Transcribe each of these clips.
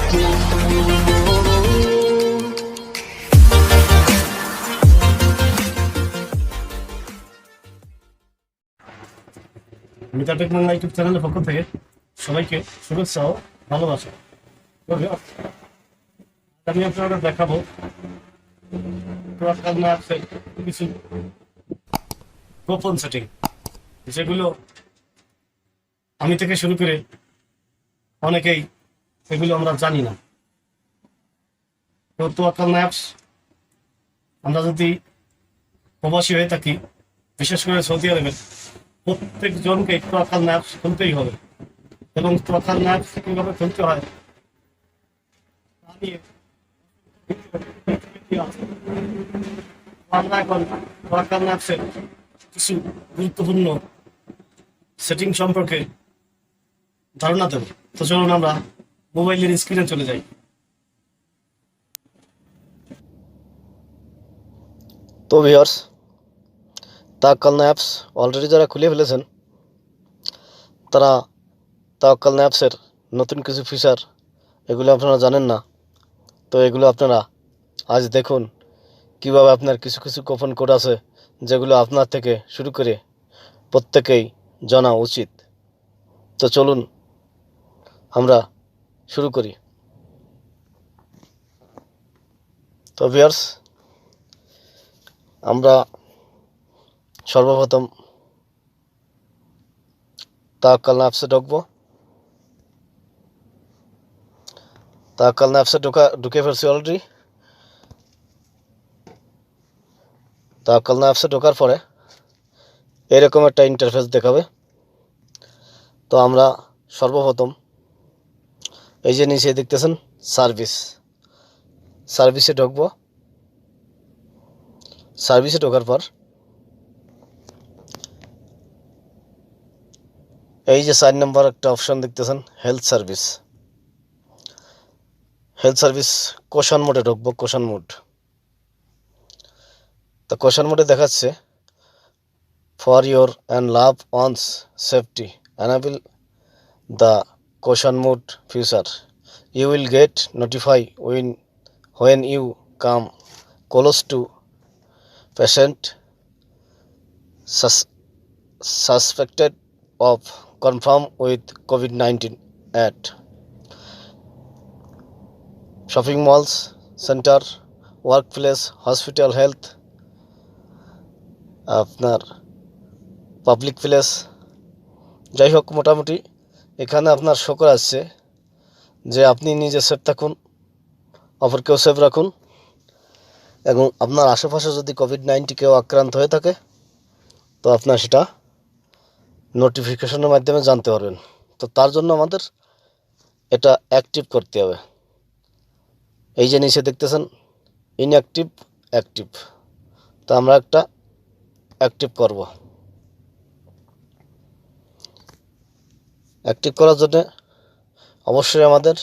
Mridha take Bangla YouTube চ্যানেলের পক্ষ থেকে সবাইকে শুভেচ্ছা ও ভালোবাসা। আমি আপনাদের দেখাবো toTawakkalna অ্যাপসের কিছু গোপন সেটিং, যেগুলো আমি থেকে শুরু করে অনেকেই এগুলো আমরা জানি না। toTawakkalna অ্যাপস আমরা যদি প্রবাসী হয়ে থাকি, বিশেষ করে সৌদি আরবের, প্রত্যেকজনকে toTawakkalna অ্যাপস খুলতেই হবে। এবং toTawakkalna অ্যাপস কীভাবে খুলতে হয় তা নিয়ে আমরা এখন toTawakkalna অ্যাপসের কিছু গুরুত্বপূর্ণ সেটিং সম্পর্কে ধারণা দেব। তো চলুন আমরা মোবাইলের স্ক্রিনে চলে যাই। তো ভিউয়ার্স, toTawakkalna অ্যাপস অলরেডি যারা খুলে ফেলেছেন, তারা toTawakkalna অ্যাপসের নতুন কিছু ফিচার এগুলো আপনারা জানেন না। তো এগুলো আপনারা আজ দেখুন কিভাবে আপনার কিছু কিছু গোপন কোড আছে, যেগুলো আপনার থেকে শুরু করে প্রত্যেকেই জানা উচিত। তো চলুন আমরা শুরু করি। তো ভিউয়ার্স, আমরা সর্বপ্রথম toTawakkalna অ্যাপসে ঢুকবো। toTawakkalna অ্যাপসে ঢুকে ফেলছি অলরেডি। toTawakkalna অ্যাপসে ঢোকার পরে এরকম একটা ইন্টারফেস দেখাবে। তো আমরা সর্বপ্রথম এই যে নিচে দেখতেছেন সার্ভিসে ঢুকবো। সার্ভিসে ঢোকার পর এই যে 4 নম্বর একটা অপশন দেখতেছেন, হেলথ সার্ভিস কোশন মোডে ঢুকবো। কোশন মোড, তো কোশন মোডে দেখাচ্ছে for your and love ones safety enable the caution mode feature, you will get notify when you come close to patient suspected of confirm with COVID-19 at shopping malls, center, workplace, hospital, health, আপনার public place, যাই হোক মোটামুটি এখানে আপনার show করা আসছে যে আপনি নিজে সেফ থাকুন, অপরকেও সেফ রাখুন, এবং আপনার আশেপাশে যদি COVID-19 কেউ আক্রান্ত হয়ে থাকে তো আপনার সেটা নোটিফিকেশনের মাধ্যমে জানতে পারবেন। তো তার জন্য আমাদের এটা অ্যাক্টিভ করতে হবে। এই যে নিচে দেখতেছেন ইনঅ্যাক্টিভ, অ্যাক্টিভ, তো আমরা একটা অ্যাক্টিভ করব। অ্যাক্টিভ করার জন্য অবশ্যই আমাদের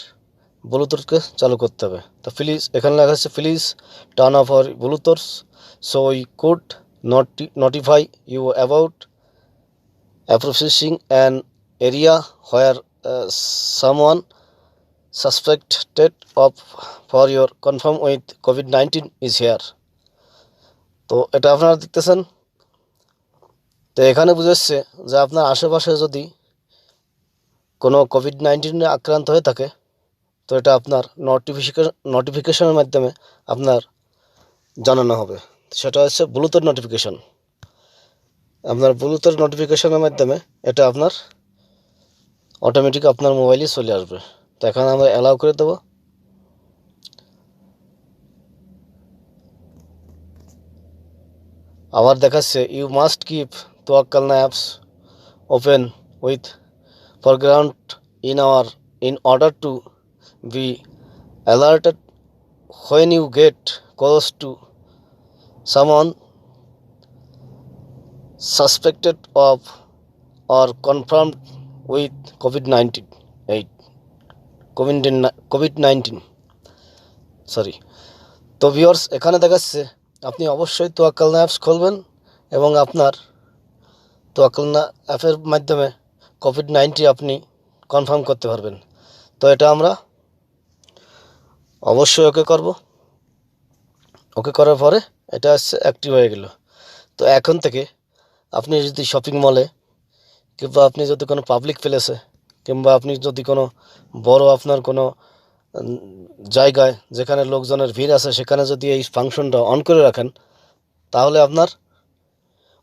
ব্লুটুথকে চালু করতে হবে। তো প্লিজ, এখানে লেখা আছে please turn of our Bluetooth so we could notify you about approaching an area where someone suspected of for your confirm with COVID-19 is here। তো এটা আপনারা দেখতেছেন। তো এখানে বুঝাচ্ছে যে আপনার আশেপাশে যদি কোনো COVID-19 আক্রান্ত হয়ে থাকে তো এটা আপনার নোটিফিকেশনের মাধ্যমে আপনার জানানো হবে। সেটা হচ্ছে ব্লুটুথ নোটিফিকেশন। আপনার ব্লুটুথ নোটিফিকেশনের মাধ্যমে এটা আপনার অটোমেটিক আপনার মোবাইলে চলে আসবে। তো এখানে আমরা অ্যালাউ করে দেব। আবার দেখাচ্ছে you must keep toTawakkalna apps open with foreground in order to be alerted when you get close to someone suspected of or confirmed with COVID-19 sorry. তো ভিউয়ার্স, এখানে দেখাচ্ছে আপনি অবশ্যই toTawakkalna অ্যাপস খুলবেন এবং আপনার toTawakkalna অ্যাপের মাধ্যমে COVID-19 আপনি কনফার্ম করতে পারবেন। তো এটা আমরা অবশ্যই ওকে করব। ওকে করার পরে এটা অ্যাক্টিভ হয়ে গেল। তো এখন থেকে আপনি যদি শপিং মলে কিংবা আপনি যদি কোনো পাবলিক প্লেসে কিংবা আপনি যদি কোনো বড় আপনার কোনো উম, জায়গায় যেখানে লোকজনের ভিড় আছে সেখানে যদি এই ফাংশনটা অন করে রাখেন, তাহলে আপনার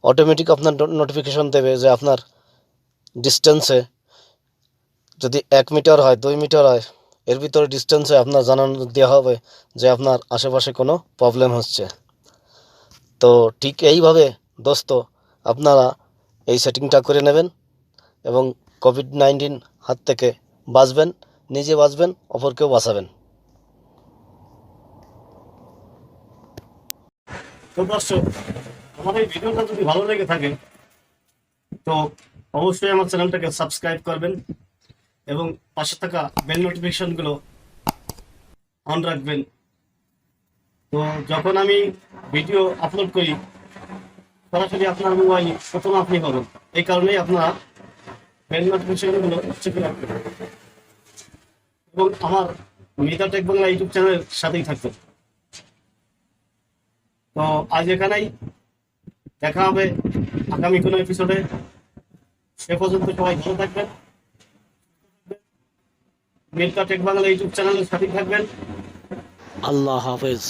অটোমেটিক আপনার নোটিফিকেশন দেবে যে আপনার ডিস্টেন্সে যদি 1 মিটার হয় 2 মিটার হয় এর ভিতরে ডিস্টেন্সে আপনার জানানো দেওয়া হবে যে আপনার আশেপাশে কোনো প্রবলেম হচ্ছে। তো ঠিক এইভাবে দোস্ত আপনারা এই সেটিংটা করে নেবেন এবং কোভিড-19 হাত থেকে বাঁচবেন, নিজে বাঁচবেন, অপরকেও বাঁচাবেন। তো দর্শক, আমার এই ভিডিওটা যদি ভালো লেগে থাকে তো অবশ্যই আমার চ্যানেলটাকে সাবস্ক্রাইব করবেন এবং পাশে থাকা বেল নোটিফিকেশনগুলো অন রাখবেন। তো যখন আমি ভিডিও আপলোড করি সরাসরি আপনার মোবাইলে প্রথম আপনি পাবেন। এই কারণেই আপনারা বেল নোটিফিকেশনগুলো চেপে রাখবেন এবং আমার মৃধা টেক বাংলা ইউটিউব চ্যানেলের সাথেই থাকবেন। তো আজ এখানেই, দেখা হবে আগামী কোনো এপিসোডে। সে পর্যন্ত সবাই ভালো থাকবেন, মৃধা টেক বাংলা ইউটিউব চ্যানেলের সাথেই থাকবেন। আল্লাহ হাফেজ।